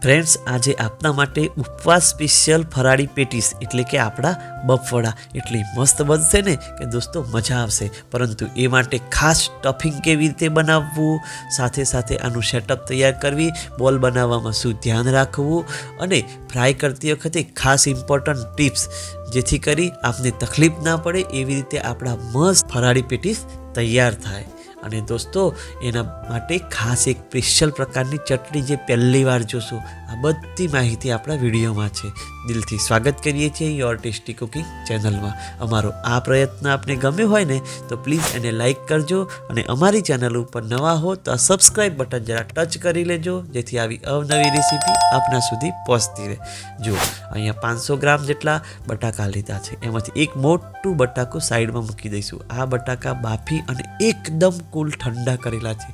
Friends, આજે આપના માટે ઉપવાસ સ્પેશિયલ ફરાળી પેટીસ એટલે કે આપણા બફવડા એટલી મસ્ત બનશે ને કે દોસ્તો મજા આવશે. પરંતુ એ માટે ખાસ સ્ટફિંગ કેવી રીતે બનાવવું, સાથે સાથે આનું સેટઅપ તૈયાર કરવી, બોલ બનાવવામાં શું ધ્યાન રાખવું અને ફ્રાય કરતી વખતે ખાસ ઇમ્પોર્ટન્ટ ટિપ્સ જેથી કરી આપને તકલીફ ના પડે એવી રીતે આપણા મસ્ત ફરાળી પેટીસ તૈયાર થાય. અને દોસ્તો એના માટે ખાસ એક સ્પેશિયલ પ્રકારની ચટણી જે પહેલી વાર જોશો. આ બધી માહિતી આપણા વિડીયોમાં છે. દિલથી સ્વાગત કરીએ છીએ યોર ટેસ્ટી કુકિંગ ચેનલમાં. અમારો આ પ્રયત્ન આપને ગમ્યો હોય ને તો પ્લીઝ એને લાઈક કરજો અને અમારી ચેનલ ઉપર નવા હો તો આ સબસ્ક્રાઈબ બટન જરા ટચ કરી લેજો જેથી આવી અવનવી રેસીપી આપના સુધી પહોંચતી રહે. જો અહીંયા 500 ગ્રામ જેટલા બટાકા લીધા છે. એમાંથી એક મોટું બટાકું સાઈડમાં મૂકી દઈશું. આ બટાકા બાફી અને એકદમ કુલ ઠંડા કરેલા છે.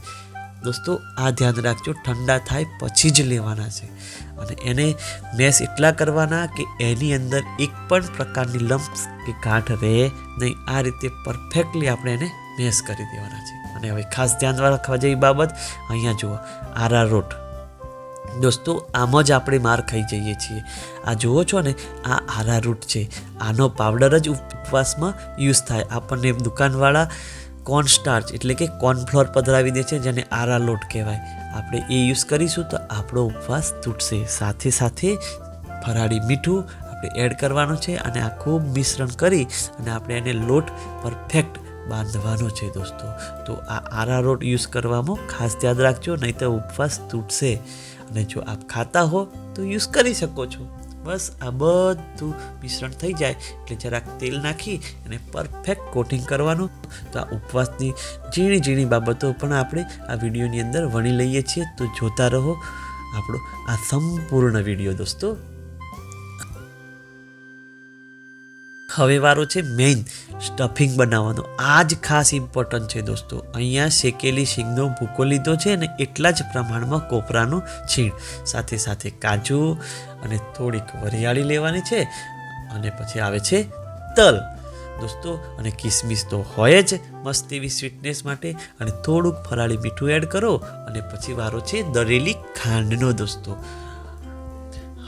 દોસ્તો આ ધ્યાન રાખજો, ઠંડા થાય પછી જ લેવાના છે અને એને મેશ એટલા કરવાના કે એની અંદર એક પણ પ્રકારની લમ્પ્સ કે ગાંઠ રહે નહીં. આ રીતે પરફેક્ટલી આપણે એને મેશ કરી દેવાના છે. અને હવે ખાસ ધ્યાન રાખવા જેવી બાબત, અહીંયા જુઓ આરારોટ. દોસ્તો આમ જ આપણે માર ખાઈ જઈએ છીએ. આ જુઓ છો ને, આ આરારૂટ છે. આનો પાવડર જ ઉપવાસમાં યુઝ થાય. આપણને દુકાનવાળા કોર્નસ્ટાર્ચ એટલે કે કોર્નફ્લોર પધરાવી દે છે જેને આરા લોટ કહેવાય. આપણે એ યુઝ કરીશું તો આપણો ઉપવાસ તૂટશે. સાથે સાથે ફરાળી મીઠું આપણે એડ કરવાનું છે અને આ ખૂબ મિશ્રણ કરી અને આપણે એને લોટ પરફેક્ટ બાંધવાનો છે દોસ્તો. તો આ આરારોટ યુઝ કરવામાં ખાસ ધ્યાન રાખજો, નહીં તો ઉપવાસ તૂટશે. અને જો આપ ખાતા હો તો યુઝ કરી શકો છો. બસ આ બધું મિશ્રણ થઈ જાય એટલે જરાક તેલ નાખી અને પરફેક્ટ કોટિંગ કરવાનું. તો આ ઉપવાસની ઝીણી ઝીણી બાબતો પણ આપણે આ વિડીયોની અંદર વણી લઈએ છીએ. તો જોતા રહો આપણો આ સંપૂર્ણ વિડીયો દોસ્તો. હવે વારો છે મેઇન સ્ટફિંગ બનાવવાનો. આ જ ખાસ ઇમ્પોર્ટન્ટ છે દોસ્તો. અહીંયા શેકેલી શીંગનો ભૂકો લીધો છે અને એટલા જ પ્રમાણમાં કોપરાનું છીણ, સાથે સાથે કાજુ અને થોડીક વરિયાળી લેવાની છે. અને પછી આવે છે તલ દોસ્તો, અને કિસમિસ તો હોય જ મસ્ત એવી સ્વીટનેસ માટે. અને થોડુંક ફરાળી મીઠું એડ કરો અને પછી વારો છે દળેલી ખાંડનો દોસ્તો.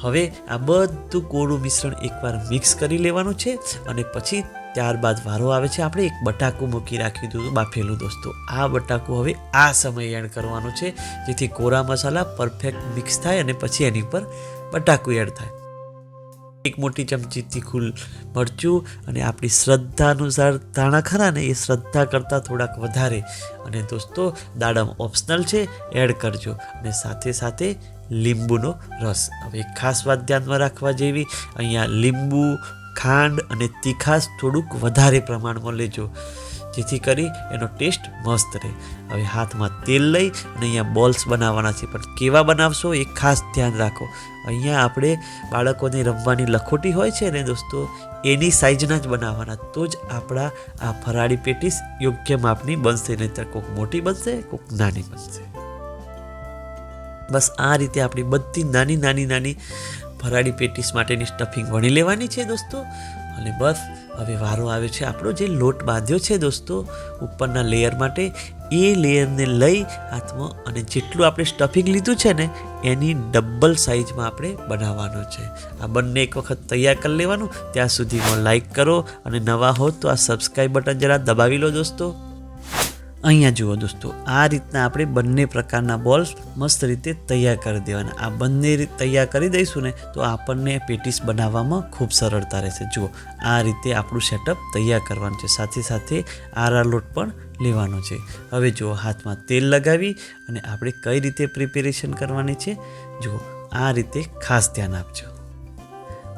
હવે આ બધું કોરું મિશ્રણ એકવાર મિક્સ કરી લેવાનું છે અને પછી ત્યારબાદ વારો આવે છે આપણે એક બટાકું મૂકી રાખ્યું હતું બાફેલું દોસ્તો. આ બટાકું હવે આ સમયે એડ કરવાનું છે જેથી કોરા મસાલા પરફેક્ટ મિક્સ થાય અને પછી એની પર બટાકું એડ થાય. એક મોટી ચમચી તીખું મરચું અને આપણી શ્રદ્ધા અનુસાર ધાણા ખરા ને એ શ્રદ્ધા કરતાં થોડાક વધારે. અને દોસ્તો દાડમ ઓપ્શનલ છે, એડ કરજો. અને સાથે સાથે લીંબુનો રસ. હવે ખાસ વાત ધ્યાનમાં રાખવા જેવી, અહીંયા લીંબુ, ખાંડ અને તીખાશ થોડુંક વધારે પ્રમાણમાં લેજો જેથી કરી એનો ટેસ્ટ મસ્ત રહે. હવે હાથમાં તેલ લઈ અને અહીંયા બોલ્સ બનાવવાના છે, પણ કેવા બનાવશો એ ખાસ ધ્યાન રાખો. અહીંયા આપણે બાળકોને રમવાની લખોટી હોય છે ને દોસ્તો, એની સાઇઝના જ બનાવવાના. તો જ આપણા આ ફરાળી પેટીસ યોગ્ય માપની બનશે, નહીંતર કોઈક મોટી બનશે, કોઈક નાની બનશે. બસ આ રીતે આપણી બધી નાની ફરાળી પેટીસ માટેની સ્ટફિંગ વણી લેવાની છે દોસ્તો. અને બસ હવે વારો આવ્યો છે આપણો જે લોટ બાંધ્યો છે દોસ્તો ઉપરના લેયર માટે, એ લેયરને લઈ હાથમાં અને જેટલું આપણે સ્ટફિંગ લીધું છે ને એની ડબલ સાઇઝમાં આપણે બનાવવાનો છે. આ બંને એક વખત તૈયાર કરી લેવાનું. ત્યાં સુધીમાં લાઈક કરો અને નવા હો તો આ સબસ્ક્રાઈબ બટન જરા દબાવી લો દોસ્તો. અહીંયા જુઓ દોસ્તો, આ રીતના આપણે બંને પ્રકારના બોલ્સ મસ્ત રીતે તૈયાર કરી દેવાના. આ બંને તૈયાર કરી દઈશું ને તો આપણને પેટીસ બનાવવામાં ખૂબ સરળતા રહેશે. જુઓ આ રીતે આપણું સેટઅપ તૈયાર કરવાનું છે. સાથે સાથે આરા લોટ પણ લેવાનો છે. હવે જુઓ હાથમાં તેલ લગાવી અને આપણે કઈ રીતે પ્રિપેરેશન કરવાની છે જુઓ આ રીતે ખાસ ધ્યાન આપજો.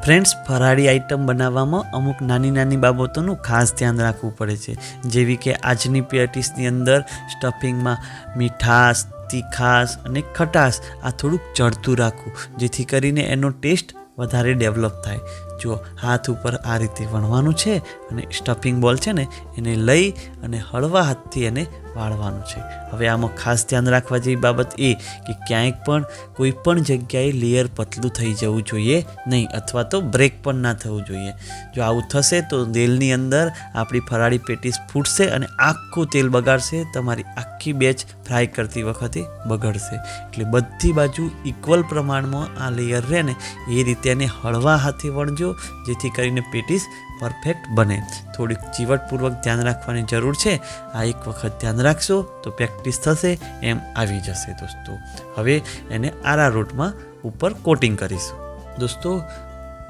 ફ્રેન્ડ્સ, ફરાળી આઈટમ બનાવવામાં અમુક નાની બાબતોનું ખાસ ધ્યાન રાખવું પડે છે. જેવી કે આજની પેટીસની અંદર સ્ટફિંગમાં મીઠાશ, તીખાશ અને ખટાશ આ થોડુંક ચડતું રાખવું જેથી કરીને એનો ટેસ્ટ વધારે ડેવલપ થાય. જો હાથ ઉપર આ રીતે વણવાનું છે અને સ્ટફિંગ બોલ છે ને એને લઈ અને હળવા હાથથી એને વાળવાનું છે. હવે આમાં ખાસ ધ્યાન રાખવા જેવી બાબત એ કે ક્યાંય પણ કોઈ પણ જગ્યાએ લેયર પતલું થઈ જવું જોઈએ નહીં, અથવા તો બ્રેક પણ ના થવું જોઈએ. જો આવું થશે તો તેલની અંદર આપણી ફરાળી પેટીસ ફૂટશે અને આખું તેલ બગાડશે, તમારી આખી બેચ ફ્રાય કરતી વખતે બગડશે. એટલે બધી બાજુ ઇક્વલ પ્રમાણમાં આ લેયર રહે ને એ રીતે એને હળવા હાથે વણજો, જેથી કરીને પેટીસ પરફેક્ટ બને. થોડીક ચીવટપૂર્વક ધ્યાન રાખવાની જરૂર છે. આ એક વખત ધ્યાન રાખશો તો પ્રેક્ટિસ થશે એમ આવી જશે દોસ્તો. હવે એને આરારોટમાં ઉપર કોટિંગ કરીશું. દોસ્તો,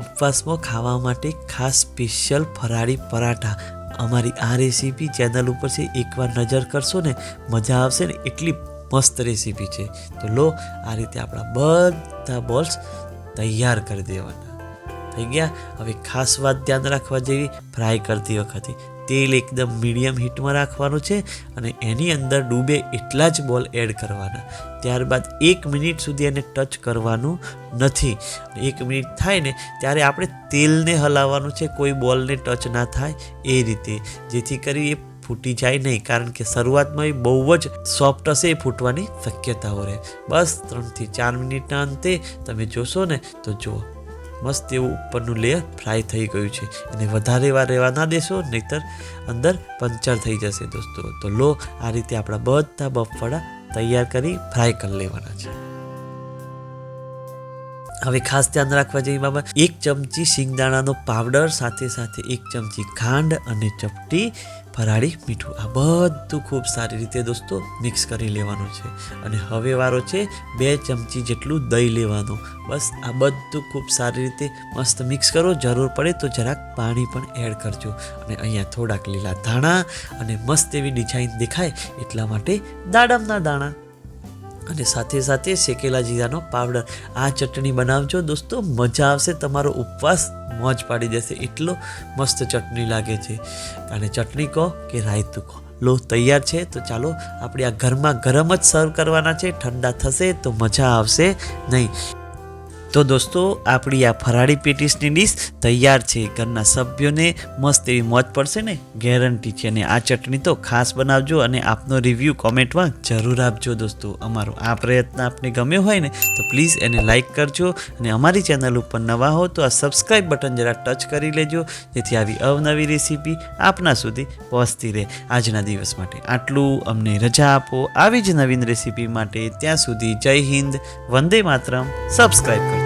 ઉપવાસમાં ખાવા માટે ખાસ સ્પેશિયલ ફરાળી પરાઠા અમારી આ રેસીપી ચેનલ ઉપર છે, એકવાર નજર કરશો ને મજા આવશે ને, એટલી મસ્ત રેસીપી છે. તો લો, આ રીતે આપણા બધા બોલ્સ તૈયાર કરી દેવાના થઈ ગયા. હવે ખાસ વાત ધ્યાન રાખવા જેવી, ફ્રાય કરતી વખતે તેલ એકદમ મીડિયમ હીટમાં રાખવાનું છે અને એની અંદર ડૂબે એટલા જ બોલ એડ કરવાના. ત્યારબાદ 1 મિનિટ સુધી એને ટચ કરવાનું નથી. 1 મિનિટ થાય ને ત્યારે આપણે તેલને હલાવવાનું છે, કોઈ બોલને ટચ ના થાય એ રીતે, જેથી કરી એ ફૂટી જાય નહીં, કારણ કે શરૂઆતમાં એ બહુ જ સોફ્ટ હશે, એ ફૂટવાની શક્યતાઓ રહે. બસ 3 થી 4 મિનિટના અંતે તમે જોશો ને તો જુઓ મસ્ત એવું ઉપરનું લેયર ફ્રાય થઈ ગયું છે. અને વધારે વાર રહેવા ના દેશો, નહીંતર અંદર પંચર થઈ જશે દોસ્તો. તો લો, આ રીતે આપણા બધા બફાળા તૈયાર કરી ફ્રાય કરી લેવાના છે. હવે ખાસ ધ્યાન રાખવા જેવી બાબત, 1 ચમચી સિંગદાણાનો પાવડર, સાથે સાથે 1 ચમચી ખાંડ અને ચપટી ફરાળી મીઠું, આ બધું ખૂબ સારી રીતે દોસ્તો મિક્સ કરી લેવાનું છે. અને હવે વારો છે 2 ચમચી જેટલું દહીં લેવાનું. બસ આ બધું ખૂબ સારી રીતે મસ્ત મિક્સ કરો. જરૂર પડે તો જરાક પાણી પણ એડ કરજો. અને અહીંયા થોડાક લીલા ધાણા અને મસ્ત એવી ડિઝાઇન દેખાય એટલા માટે દાડમના દાણા, અને સાથે સાથે શેકેલા જીરાનો પાવડર. આ ચટણી બનાવજો દોસ્તો, મજા આવશે. તમારો ઉપવાસ મોજ પાડી દેશે, એટલો મસ્ત ચટણી લાગે છે. અને ચટણી કહો કે રાયતું કહો, લો તૈયાર છે. તો ચાલો આપણે આ ગરમા ગરમ જ સર્વ કરવાના છે. ઠંડા થશે તો મજા આવશે નહીં. તો દોસ્તો, આપણી આ ફરાળી પેટીસની ડીશ તૈયાર છે. ઘરના સભ્યોને મસ્ત એવી મોજ પડશે ને, ગેરંટી છે. અને આ ચટણી તો ખાસ બનાવજો અને આપનો રિવ્યૂ કોમેન્ટમાં જરૂર આપજો દોસ્તો. અમારો આ પ્રયત્ન આપને ગમ્યો હોય ને તો પ્લીઝ એને લાઇક કરજો. અને અમારી ચેનલ ઉપર નવા હો તો આ સબસ્ક્રાઈબ બટન જરા ટચ કરી લેજો, જેથી આવી અવનવી રેસીપી આપના સુધી પહોંચતી રહે. આજના દિવસ માટે આટલું. અમને રજા આપો આવી જ નવીન રેસીપી માટે. ત્યાં સુધી જય હિન્દ, વંદે માતરમ. સબસ્ક્રાઈબ કરો.